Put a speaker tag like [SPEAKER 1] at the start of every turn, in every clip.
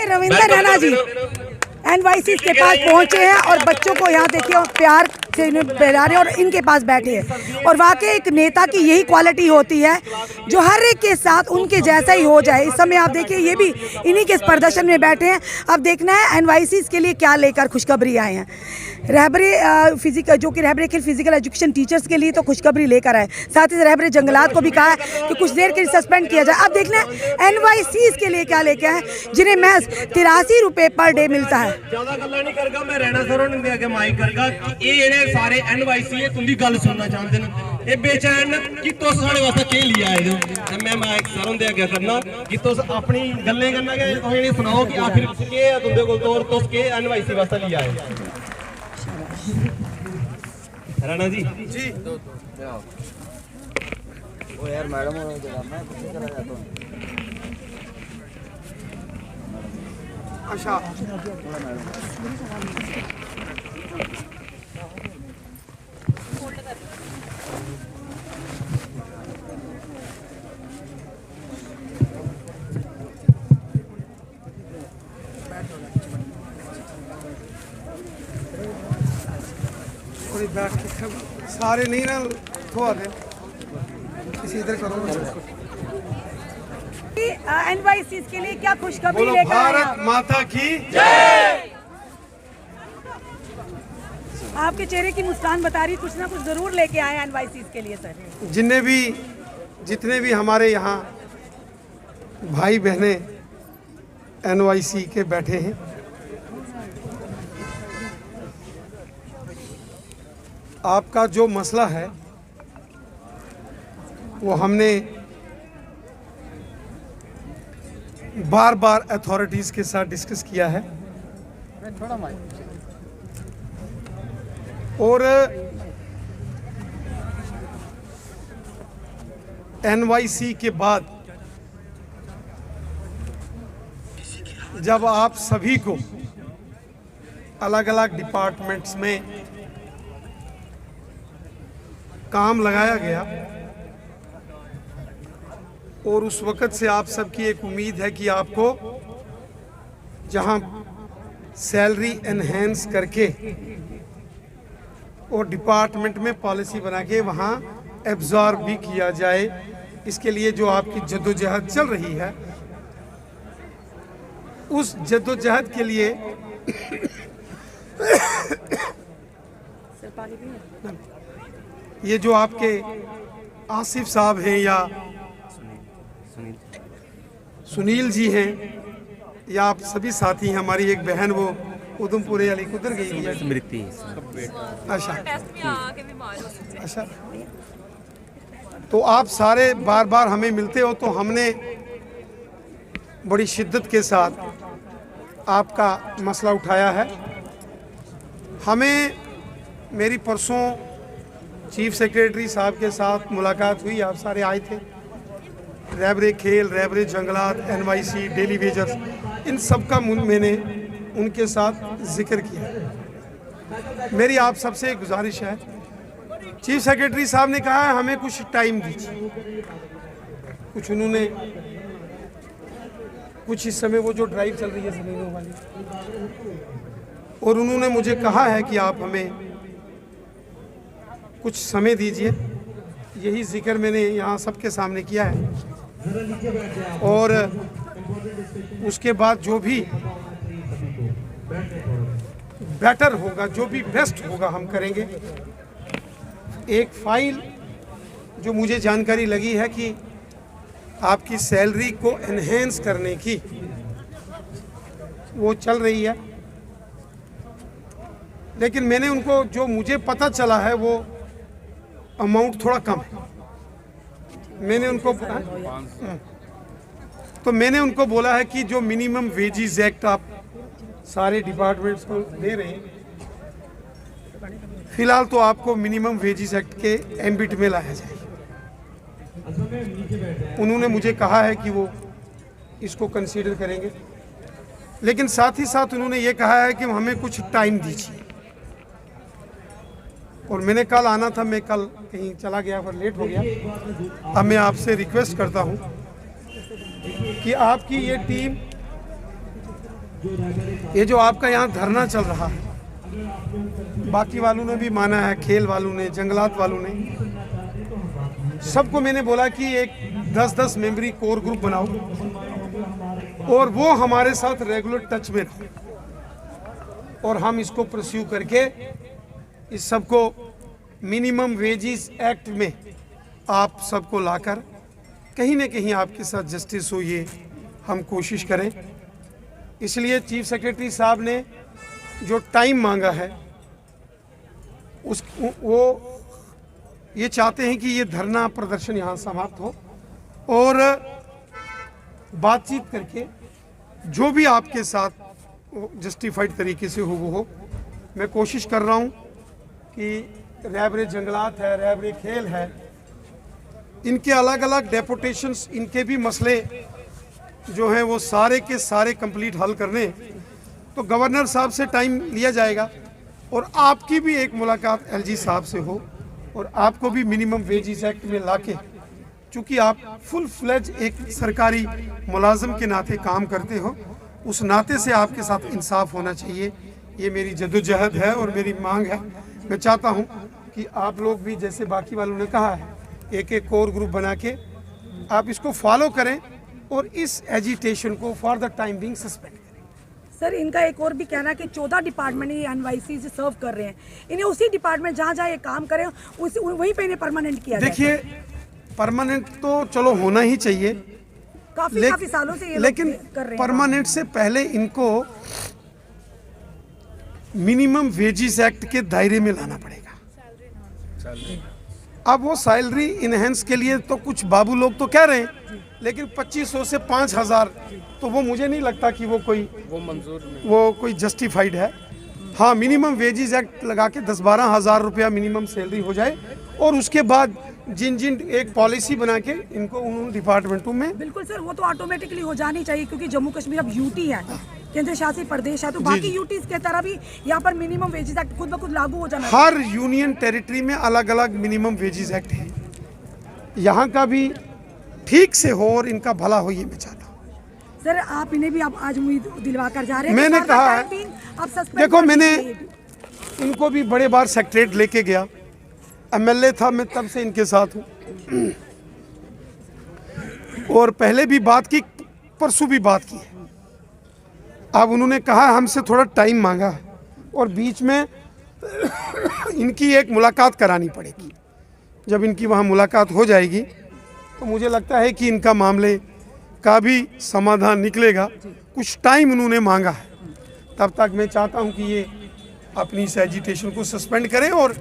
[SPEAKER 1] रविंद्र रैना जी NYC के पास पहुंचे हैं और बच्चों को यहाँ देखिए प्यार से इन्हें बहला रहे हैं और इनके पास बैठे हैं। और वाकई एक नेता की यही क्वालिटी होती है जो हर एक के साथ उनके जैसा ही हो जाए। इस समय आप देखिए ये भी इन्हीं के प्रदर्शन में बैठे हैं। अब देखना है NYC के लिए क्या लेकर खुशखबरी आए हैं। रहबरे फिजिकल जो कि रहबरे के फिजिकल एजुकेशन टीचर्स के लिए तो खुशखबरी लेकर आए, साथ ही रहबरे जंगलात को भी कहा है कि कुछ देर के लिए सस्पेंड किया जाए। अब देखना है NYC के लिए क्या लेके आए जिन्हें महज 83 रुपये पर डे मिलता है।
[SPEAKER 2] ज्यादा गल्ला नहीं करगा, मैं रैना सरों ने आगे माइक करगा कि ये जेडे सारे NYC है तुंदी गल सुनना चाहते हैं। ये बेचैन कि तुस साढ़े वास्ते के लिया आए हो। मैं माइक सरों दे आगे करना कि तुस अपनी गल्लें करना के तुसीं इन्हें सुनाओ कि आखिर के है तुंदे कोल तौर तुस के NYC वास्ते लिया आए। राणा जी
[SPEAKER 3] वो यार मैडम मैं कुछ करा जाता हूँ।
[SPEAKER 4] अच्छा थोड़ी बैठ के सारे नहीं ना थोड़ा दे किसी इधर करो।
[SPEAKER 1] NYC के लिए क्या खुशखबरी
[SPEAKER 4] बोलो
[SPEAKER 1] लेकर आए
[SPEAKER 4] भारत
[SPEAKER 1] हैं?
[SPEAKER 4] माता की जय।
[SPEAKER 1] आपके चेहरे की मुस्कान बता रही कुछ ना कुछ जरूर लेके आए NYC के लिए सर।
[SPEAKER 4] जितने भी हमारे यहाँ भाई बहने NYC के बैठे हैं, आपका जो मसला है वो हमने बार बार अथॉरिटीज़ के साथ डिस्कस किया है और NYC के बाद जब आप सभी को अलग अलग डिपार्टमेंट्स में काम लगाया गया और उस वक़्त से आप सबकी एक उम्मीद है कि आपको जहां सैलरी एनहेंस करके और डिपार्टमेंट में पॉलिसी बना के वहाँ एब्जॉर्ब भी किया जाए, इसके लिए जो आपकी जद्दोजहद चल रही है उस जद्दोजहद के लिए ये जो आपके आसिफ साहब हैं या सुनील जी हैं या आप सभी साथी, हमारी एक बहन वो उधमपुर वाली उधर गई है स्मृति। अच्छा तो आप सारे बार बार हमें मिलते हो तो हमने बड़ी शिद्दत के साथ आपका मसला उठाया है। हमें मेरी परसों चीफ सेक्रेटरी साहब के साथ मुलाकात हुई, आप सारे आए थे। रहबरे खेल, रहबरे जंगलात, NYC, डेली वेजर्स, इन सब का मैंने उनके साथ जिक्र किया। मेरी आप सबसे एक गुजारिश है, चीफ सेक्रेटरी साहब ने कहा है हमें कुछ टाइम दीजिए, कुछ उन्होंने कुछ इस समय वो जो ड्राइव चल रही है ज़मीनों वाली, और उन्होंने मुझे कहा है कि आप हमें कुछ समय दीजिए। यही जिक्र मैंने यहाँ सबके सामने किया है और उसके बाद जो भी बेटर होगा, जो भी बेस्ट होगा हम करेंगे। एक फाइल जो मुझे जानकारी लगी है कि आपकी सैलरी को एनहेंस करने की वो चल रही है, लेकिन मैंने उनको जो मुझे पता चला है वो अमाउंट थोड़ा कम है। मैंने उनको बोला है कि जो मिनिमम वेजेस एक्ट आप सारे डिपार्टमेंट्स को दे रहे हैं, फिलहाल तो आपको मिनिमम वेजेस एक्ट के एम्बिट में लाया जाए। उन्होंने मुझे कहा है कि वो इसको कंसीडर करेंगे, लेकिन साथ ही साथ उन्होंने ये कहा है कि हमें कुछ टाइम दीजिए। और मैंने कल आना था, मैं कल कहीं चला गया पर लेट हो गया। अब मैं आपसे रिक्वेस्ट करता हूं कि आपकी ये टीम ये जो आपका यहाँ धरना चल रहा है, बाकी वालों ने भी माना है, खेल वालों ने, जंगलात वालों ने, सबको मैंने बोला कि एक 10-10 मेंबरी कोर ग्रुप बनाओ और वो हमारे साथ रेगुलर टच में रहो और हम इसको परस्यू करके इस सबको मिनिमम वेजेस एक्ट में आप सबको लाकर कहीं ना कहीं आपके साथ जस्टिस हो, ये हम कोशिश करें। इसलिए चीफ सेक्रेटरी साहब ने जो टाइम मांगा है वो ये चाहते हैं कि ये धरना प्रदर्शन यहाँ समाप्त हो और बातचीत करके जो भी आपके साथ जस्टिफाइड तरीके से हो वो हो। मैं कोशिश कर रहा हूँ कि रैबरे जंगलात है, रैबरे खेल है, इनके अलग अलग डेपुटेशंस, इनके भी मसले जो हैं वो सारे के सारे कंप्लीट हल करने, तो गवर्नर साहब से टाइम लिया जाएगा और आपकी भी एक मुलाकात एलजी साहब से हो और आपको भी मिनिमम वेजेस एक्ट में लाके, चूँकि आप फुल फ्लेज एक सरकारी मुलाजिम के नाते काम करते हो, उस नाते से आपके साथ इंसाफ होना चाहिए। ये मेरी जद्दोजहद है और मेरी मांग है। मैं चाहता हूँ कि आप लोग भी जैसे बाकी वालों ने कहा है, एक एक कोर ग्रुप बना के आप इसको फॉलो करें और इस एजिटेशन को for the time being suspend करें।
[SPEAKER 1] सर, इनका एक और भी कहना है कि 14 डिपार्टमेंट ये एनवाईसी से सर्व कर रहे हैं, इन्हें उसी डिपार्टमेंट जहाँ जहाँ ये काम करें वहीं पे इन्हें परमानेंट किया जाए।
[SPEAKER 4] देखिए, परमानेंट तो चलो होना ही चाहिए,
[SPEAKER 1] काफी सालों से ये
[SPEAKER 4] लेकिन
[SPEAKER 1] कर रहे हैं।
[SPEAKER 4] परमानेंट से पहले इनको मिनिमम वेजेस एक्ट के दायरे में लाना पड़ेगा। अब वो सैलरी इनहेंस के लिए तो कुछ बाबू लोग तो कह रहे हैं, लेकिन 2500 से 5000 तो वो मुझे नहीं लगता कि वो कोई जस्टिफाइड है। हाँ, मिनिमम वेजेस एक्ट लगा के 10-12 हज़ार रुपया मिनिमम सैलरी हो जाए और उसके बाद जिन एक पॉलिसी बना के इनको उन डिपार्टमेंटों में।
[SPEAKER 1] बिल्कुल सर, वो तो ऑटोमेटिकली हो जानी चाहिए, क्योंकि जम्मू कश्मीर अब यूटी है, केंद्र शासित प्रदेश है, तो बाकी यूटीज के तरह भी यहाँ पर मिनिमम वेजेस एक्ट खुद ब खुद लागू हो जाना।
[SPEAKER 4] हर यूनियन टेरिटरी में अलग अलग मिनिमम वेजेस एक्ट है, यहाँ का भी ठीक से हो और इनका भला हो, ये मैं चाहता हूँ।
[SPEAKER 1] सर, आप इन्हें भी आप आज उम्मीद दिलवा कर जा रहे हैं।
[SPEAKER 4] मैंने कहा है, देखो, मैंने इनको भी बड़े बार सेक्रेटरीट लेके गया, एमएलए था मैं, तब से इनके साथ हूँ और पहले भी बात की, परसों भी बात की। अब उन्होंने कहा हमसे थोड़ा टाइम मांगा और बीच में इनकी एक मुलाकात करानी पड़ेगी। जब इनकी वहाँ मुलाकात हो जाएगी तो मुझे लगता है कि इनका मामले का भी समाधान निकलेगा। कुछ टाइम उन्होंने मांगा है, तब तक मैं चाहता हूँ कि ये अपनी इस एजिटेशन को सस्पेंड करें और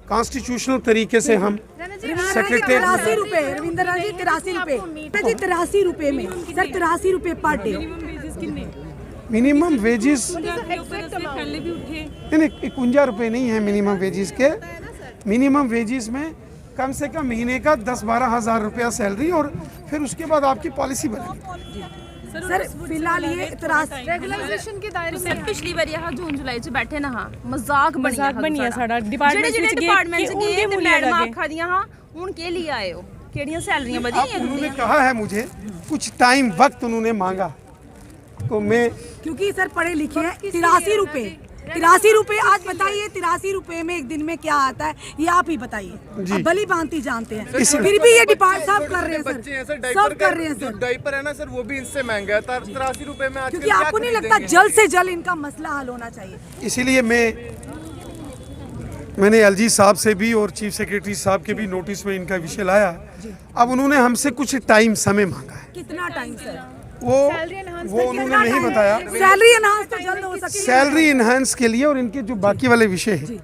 [SPEAKER 4] कॉन्स्टिट्यूशनल तरीके से हम सेक्रेटरी।
[SPEAKER 1] 83 रुपए रविंद्र राज जी, 83 रुपए जी, 83 रुपए में सर, 83 रुपए पर डे
[SPEAKER 4] मिनिमम वेजेस। नहीं, 51 रुपये नहीं है मिनिमम वेजेस के। मिनिमम वेजेस में कम से कम महीने का 10-12 हज़ार रुपया सैलरी और फिर उसके बाद आपकी पॉलिसी बनेगी।
[SPEAKER 1] सर, फिलहाल ये
[SPEAKER 5] रेगुलाइजेशन के दायरे में पिछली बार यहाँ जून जुलाई च बैठे ना, हाँ मजाक बनिया साडा डिपार्टमेंट च गए ते मैडम आखा दियां हाँ हुन के लिए आए हो, केड़ियां सैलरियां बधियां।
[SPEAKER 4] उन्होंने कहा है मुझे कुछ टाइम वक्त उन्होंने मांगा, तो मैं,
[SPEAKER 1] क्योंकि सर पढ़े लिखे हैं। 83 रुपए आज बताइए, 83 रुपए में एक दिन में क्या आता है, ये आप ही बताइए। आप भली भांति जानते हैं, फिर भी ये डिपार्ट सब कर रहे हैं सर, सब कर रहे हैं सर।
[SPEAKER 3] डायपर है ना सर, वो भी इनसे महंगा है 83 रुपए में।
[SPEAKER 1] क्योंकि आपको नहीं लगता जल्द से जल्द इनका मसला हल होना चाहिए?
[SPEAKER 4] इसीलिए मैंने एलजी साहब से भी और चीफ सेक्रेटरी साहब के भी नोटिस में इनका विषय लाया। अब उन्होंने हमसे कुछ टाइम समय मांगा है।
[SPEAKER 1] कितना टाइम सर?
[SPEAKER 4] वो उन्होंने नहीं बताया।
[SPEAKER 1] सैलरी एनहांस तो जल्द हो सके।
[SPEAKER 4] सैलरी एनहांस के लिए और इनके जो बाकी वाले विषय है,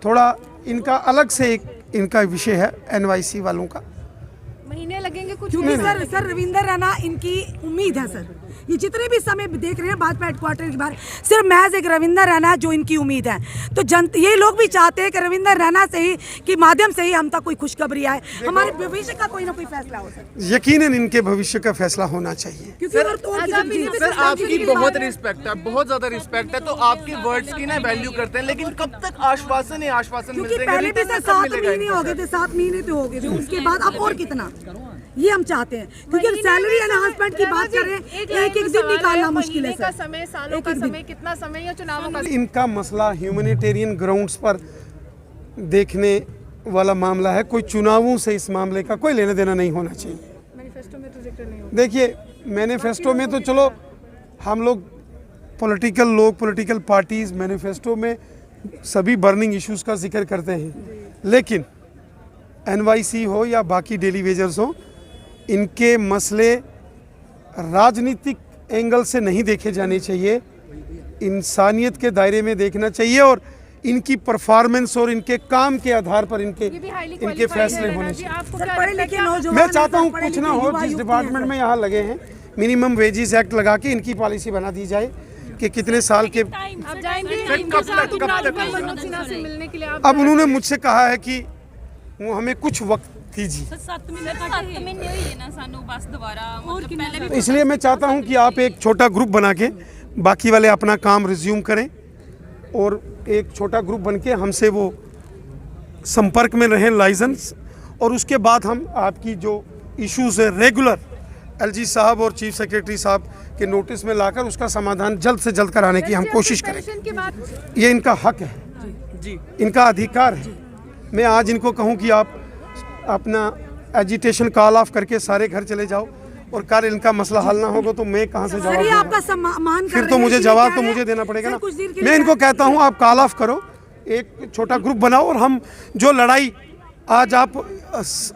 [SPEAKER 4] थोड़ा इनका अलग से एक इनका विषय है एनवाईसी वालों का।
[SPEAKER 5] महीने लगेंगे कुछ?
[SPEAKER 1] क्योंकि सर रविंदर रैना इनकी उम्मीद है सर, ये जितने भी समय देख रहे हैं भाजपा हेडक्वार्टर के बाहर, सिर्फ महज एक रविंदर रैना है जो इनकी उम्मीद है। तो ये लोग भी चाहते हैं कि रविंदर रैना से ही के माध्यम से ही हम तक कोई खुशखबरी आए, हमारे भविष्य का कोई ना कोई फैसला हो सके।
[SPEAKER 4] यकीनन इनके भविष्य का फैसला होना चाहिए।
[SPEAKER 3] सर, आपकी बहुत रिस्पेक्ट है, बहुत ज्यादा रिस्पेक्ट है, तो आपके वर्ड्स की ना वैल्यू करते हैं, लेकिन कब तक आश्वासन ही आश्वासन मिलते हैं?
[SPEAKER 1] पहले भी सर 7 महीने हो गए थे, 7 महीने तो हो गए थे, उसके बाद अब और कितना? ये हम चाहते हैं, क्योंकि हम सैलरी एनहांसमेंट की बात कर रहे हैं, एक एक दिन निकालना मुश्किल है
[SPEAKER 6] का
[SPEAKER 1] सर।
[SPEAKER 6] समय, सालों का समय, कितना समय या चुनावों का
[SPEAKER 4] इनका मसला ह्यूमैनिटेरियन ग्राउंड्स पर देखने वाला मामला है, कोई चुनावों से इस मामले का कोई लेना देना नहीं होना चाहिए।
[SPEAKER 6] मैनिफेस्टो में तो जिक्र नहीं होगा।
[SPEAKER 4] देखिए मैनिफेस्टो में तो चलो हम लोग पॉलिटिकल पार्टीज मैनिफेस्टो में सभी बर्निंग इश्यूज का जिक्र करते हैं, लेकिन एनवाईसी हो या बाकी डेली वेजर्स हो, इनके मसले राजनीतिक एंगल से नहीं देखे जाने चाहिए, इंसानियत के दायरे में देखना चाहिए और इनकी परफॉर्मेंस और इनके काम के आधार पर इनके फैसले होने चाहिए।
[SPEAKER 6] आपको
[SPEAKER 1] सर
[SPEAKER 6] क्या
[SPEAKER 1] पढ़े
[SPEAKER 6] लगता है
[SPEAKER 1] लिखे
[SPEAKER 6] कि आप-
[SPEAKER 1] नौजवान
[SPEAKER 4] मैं चाहता हूँ
[SPEAKER 1] पढ़े
[SPEAKER 4] कुछ
[SPEAKER 1] लिखे
[SPEAKER 4] ना हो,
[SPEAKER 1] युवा
[SPEAKER 4] जिस
[SPEAKER 1] युवती हैं
[SPEAKER 4] डिपार्टमेंट
[SPEAKER 1] सर।
[SPEAKER 4] में यहाँ लगे हैं मिनिमम वेजेस एक्ट लगा के इनकी पॉलिसी बना दी जाए कि कितने साल के।
[SPEAKER 6] आप जाएंगे मनोज सिन्हा से मिलने के लिए? आप
[SPEAKER 4] अब उन्होंने मुझसे कहा है कि वो हमें कुछ वक्त दीजिए,
[SPEAKER 5] 7 महीने होई है ना सानू बस दोबारा मतलब पहले भी
[SPEAKER 4] तो इसलिए मैं चाहता हूं कि आप एक छोटा ग्रुप बना के बाकी वाले अपना काम रिज्यूम करें और एक छोटा ग्रुप बन के हमसे वो संपर्क में रहें लाइसेंस, और उसके बाद हम आपकी जो इश्यूज है रेगुलर एलजी साहब और चीफ सेक्रेटरी साहब के नोटिस में लाकर उसका समाधान जल्द से जल्द कराने की हम कोशिश करें।
[SPEAKER 6] पेंशन के बाद
[SPEAKER 4] ये इनका हक है, इनका अधिकार है। मैं आज इनको कहूं कि आप अपना एजिटेशन कॉल ऑफ करके सारे घर चले जाओ और कल इनका मसला हल ना होगा तो मैं कहां से जवाब
[SPEAKER 1] सर ये
[SPEAKER 4] दूंगा?
[SPEAKER 1] आपका सम्मान कर
[SPEAKER 4] फिर
[SPEAKER 1] रहे
[SPEAKER 4] तो
[SPEAKER 1] हैं,
[SPEAKER 4] मुझे
[SPEAKER 1] इसलिए
[SPEAKER 4] जवाब
[SPEAKER 1] कह
[SPEAKER 4] तो
[SPEAKER 1] रहे हैं,
[SPEAKER 4] मुझे देना पड़ेगा
[SPEAKER 1] सर,
[SPEAKER 4] ना।
[SPEAKER 1] कुछ देर के लिए
[SPEAKER 4] मैं इनको कहता हूं आप कॉल ऑफ करो, एक छोटा ग्रुप बनाओ और हम जो लड़ाई आज आप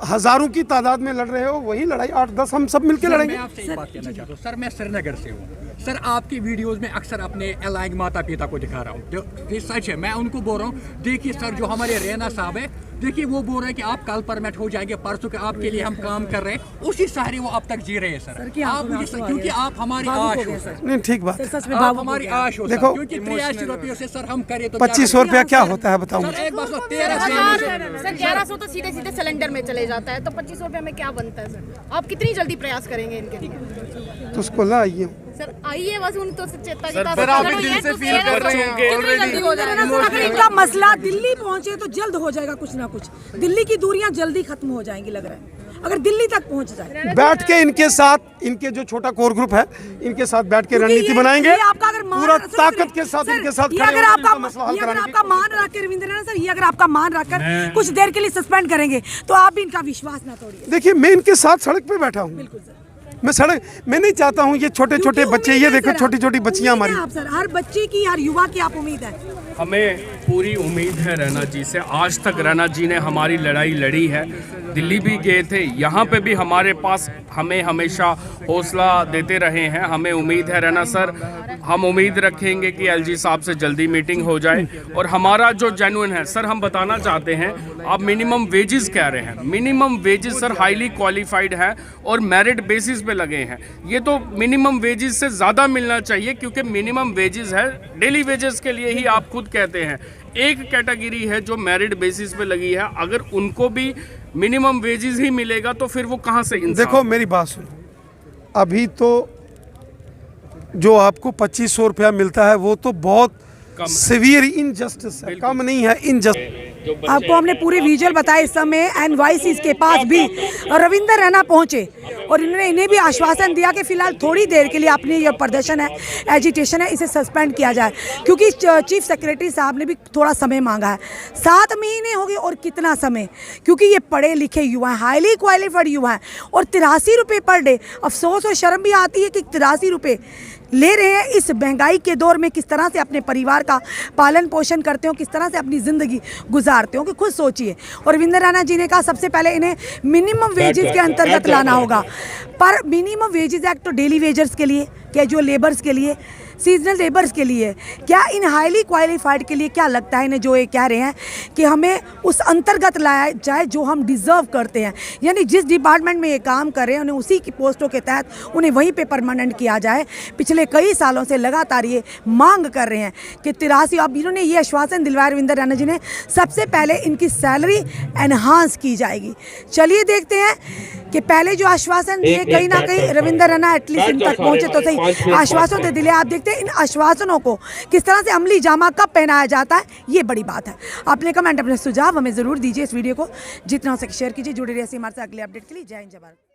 [SPEAKER 4] हजारों की तादाद में लड़ रहे हो वही लड़ाई 8-10 हम सब मिलकर
[SPEAKER 7] मैं
[SPEAKER 4] लड़ेंगे।
[SPEAKER 7] आपसे एक बात कहना चाहता हूँ सर, मैं श्रीनगर से हूँ सर। आपकी वीडियोस में अक्सर अपने अलग माता पिता को दिखा रहा हूँ, जो ये सच है। मैं उनको बोल रहा हूँ देखिए सर, जो हमारे रैना साहब है, देखिए वो बोल रहे हैं कि आप कल परमिट हो जाएंगे, परसों के आपके लिए हम काम कर रहे हैं, उसी सहारे वो अब तक जी रहे हैं सर।
[SPEAKER 1] की
[SPEAKER 7] आप
[SPEAKER 1] आंखों में
[SPEAKER 7] मुझे
[SPEAKER 1] आंसू आ
[SPEAKER 7] क्योंकि
[SPEAKER 1] गए।
[SPEAKER 7] आप हमारी
[SPEAKER 1] भावुक
[SPEAKER 7] आश
[SPEAKER 1] हो
[SPEAKER 7] हो
[SPEAKER 1] गए
[SPEAKER 7] सर,
[SPEAKER 4] नहीं ठीक बात।
[SPEAKER 1] सच में
[SPEAKER 7] आप
[SPEAKER 1] भावुक
[SPEAKER 7] हमारी
[SPEAKER 1] हो गया।
[SPEAKER 7] आश हो
[SPEAKER 4] देखो,
[SPEAKER 7] सर, क्योंकि 83 रुपये से सर हम करें तो
[SPEAKER 4] 2500 रुपया क्या होता है बताऊँ?
[SPEAKER 7] सर एक बात सुनो, 13
[SPEAKER 6] सर 1100 तो सीधे सीधे सिलेंडर में चले जाता है, तो 2500 रुपये में क्या बनता है सर? आप कितनी जल्दी प्रयास करेंगे इनके लिए?
[SPEAKER 4] तो उसको ला आइए।
[SPEAKER 6] सर आइए बस उन तो चेता
[SPEAKER 3] सर आप भी दिल से फील कर रहे हैं ऑलरेडी।
[SPEAKER 1] अगर इनका मसला दिल्ली पहुंचे तो जल्द हो जाएगा कुछ ना कुछ, दिल्ली की दूरियां जल्दी खत्म हो जाएंगी लग रहा है, अगर दिल्ली तक पहुंच जाए।
[SPEAKER 4] बैठ के इनके साथ, इनके जो छोटा कोर ग्रुप है इनके साथ बैठ के रणनीति बनाएंगे,
[SPEAKER 1] ये आपका अगर मान
[SPEAKER 4] पूरा
[SPEAKER 1] सर,
[SPEAKER 4] ताकत के साथ
[SPEAKER 1] सर,
[SPEAKER 4] इनके साथ
[SPEAKER 1] ये
[SPEAKER 4] खड़े
[SPEAKER 1] अगर
[SPEAKER 4] होकर
[SPEAKER 1] आपका
[SPEAKER 4] इनका मसला हल
[SPEAKER 1] ये अगर
[SPEAKER 4] कराने की
[SPEAKER 1] आपका मान रख के रविंद्र राणा सर, ये अगर आपका मान रखकर कुछ देर के लिए सस्पेंड करेंगे तो आप भी इनका विश्वास ना तोड़िए।
[SPEAKER 4] देखिए मैं इनके साथ सड़क पे बैठा हूँ, मैं नहीं चाहता हूँ ये छोटे छोटे
[SPEAKER 1] क्योंकि
[SPEAKER 4] बच्चे,
[SPEAKER 1] उम्मीद
[SPEAKER 4] ये
[SPEAKER 1] है
[SPEAKER 4] देखो
[SPEAKER 1] सर,
[SPEAKER 4] छोटी छोटी बच्चियाँ
[SPEAKER 1] उम्मीद
[SPEAKER 4] हमारी।
[SPEAKER 1] है आप सर, हर बच्चे की हर युवा की आप उम्मीद है।
[SPEAKER 8] हमें पूरी उम्मीद है रैना जी से। आज तक रैना जी ने हमारी लड़ाई लड़ी है, दिल्ली भी गए थे, यहाँ पे भी हमारे पास हमें हमेशा हौसला देते रहे हैं। हमें उम्मीद है रैना सर, हम उम्मीद रखेंगे कि एलजी साहब से जल्दी मीटिंग हो जाए। और हमारा जो जेन्युइन है सर, हम बताना चाहते हैं, आप मिनिमम वेजेस कह रहे हैं, minimum wages sir highly qualified है और मेरिट बेसिस पे लगे हैं। ये तो मिनिमम वेजेस से ज़्यादा मिलना चाहिए, क्योंकि मिनिमम वेजेस है, डेली वेजेस के लिए ही आप खुद कहते हैं। एक कैटेगरी है जो मेरिट बेसिस पे लगी है, अगर उनको भी मिनिमम वेजेस ही मिलेगा तो फिर वो कहाँ से इंसाफ?
[SPEAKER 4] देखो मेरी बात सुनो, अभी तो जो आपको 2500 रुपया मिलता है वो तो बहुत सीवियर इनजस्टिस है, कम नहीं है, इनजस्टिस।
[SPEAKER 1] आपको हमने पूरे विजुअल बताए। इस समय एनवाईसी के पास भी रविंद्र रैना पहुंचे और इन्हें भी आश्वासन दिया कि फिलहाल थोड़ी देर के लिए अपनी ये प्रदर्शन है, एजिटेशन है, इसे सस्पेंड किया जाए, क्योंकि चीफ सेक्रेटरी साहब ने भी थोड़ा समय मांगा है। 7 महीने हो गए, और कितना समय, क्योंकि ये पढ़े लिखे युवा हैं, हाईली क्वालिफाइड युवा हैं, और 83 रुपये पर डे। अफसोस और शर्म भी आती है कि 83 रुपये ले रहे हैं इस महंगाई के दौर में, किस तरह से अपने परिवार का पालन पोषण करते हो, किस तरह से अपनी ज़िंदगी गुजारते हो, कि खुद सोचिए। और रविंद्र राणा जी ने कहा सबसे पहले इन्हें मिनिमम वेजेस के अंतर्गत लाना होगा, पर मिनिमम वेजेस एक्ट तो डेली वेजर्स के लिए, कैजुअल लेबर्स के लिए, सीजनल लेबर्स के लिए, क्या इन हाईली क्वालिफाइड के लिए क्या लगता है इन्हें, जो ये कह रहे हैं कि हमें उस अंतर्गत लाया जाए जो हम डिज़र्व करते हैं, यानी जिस डिपार्टमेंट में ये काम कर रहे हैं उन्हें उसी की पोस्टों के तहत उन्हें वहीं पे परमानेंट किया जाए। पिछले कई सालों से लगातार ये मांग कर रहे हैं कि 83, अब इन्होंने ये आश्वासन दिलवाया रविंद्र राणा जी ने, सबसे पहले इनकी सैलरी एनहांस की जाएगी। चलिए देखते हैं कि पहले जो आश्वासन दिए, कहीं ना कहीं रविंद्र राणा एटलीस्ट इन तक पहुँचे तो सही, आश्वासन तो दिले। आप देखते हैं इन आश्वासनों को किस तरह से अमली जामा कब पहनाया जाता है, ये बड़ी बात है। आपने कमेंट अपने सुझाव हमें ज़रूर दीजिए, इस वीडियो को जितना हो सके शेयर कीजिए। जुड़े रहिए हमारे साथ अगले अपडेट के लिए। जय हिंद, जय भारत।